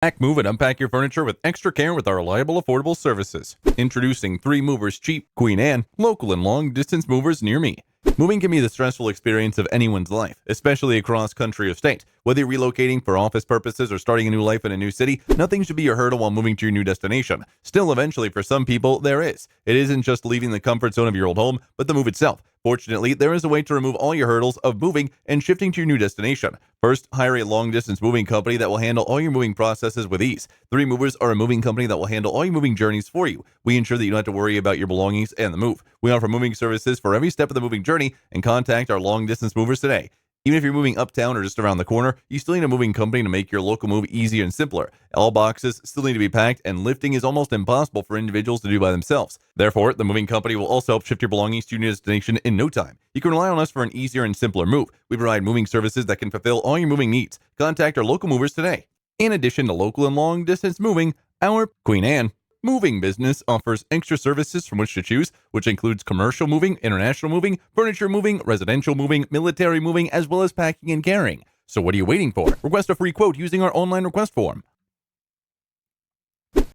Pack, move, and unpack your furniture with extra care with our reliable, affordable services. Introducing 3 Movers Cheap, Queen Anne, local and long-distance movers near me. Moving can be the stressful experience of anyone's life, especially across country or state. Whether you're relocating for office purposes or starting a new life in a new city, nothing should be your hurdle while moving to your new destination. Still, eventually, for some people, there is. It isn't just leaving the comfort zone of your old home, but the move itself. Fortunately, there is a way to remove all your hurdles of moving and shifting to your new destination. First, hire a long-distance moving company that will handle all your moving processes with ease. 3 Movers are a moving company that will handle all your moving journeys for you. We ensure that you don't have to worry about your belongings and the move. We offer moving services for every step of the moving journey, and contact our long-distance movers today. Even if you're moving uptown or just around the corner, you still need a moving company to make your local move easier and simpler. All boxes still need to be packed, and lifting is almost impossible for individuals to do by themselves. Therefore, the moving company will also help shift your belongings to your new destination in no time. You can rely on us for an easier and simpler move. We provide moving services that can fulfill all your moving needs. Contact our local movers today. In addition to local and long-distance moving, our Queen Anne moving business offers extra services from which to choose, which includes commercial moving, international moving, furniture moving, residential moving, military moving, as well as packing and carrying. So what are you waiting for? Request a free quote using our online request form.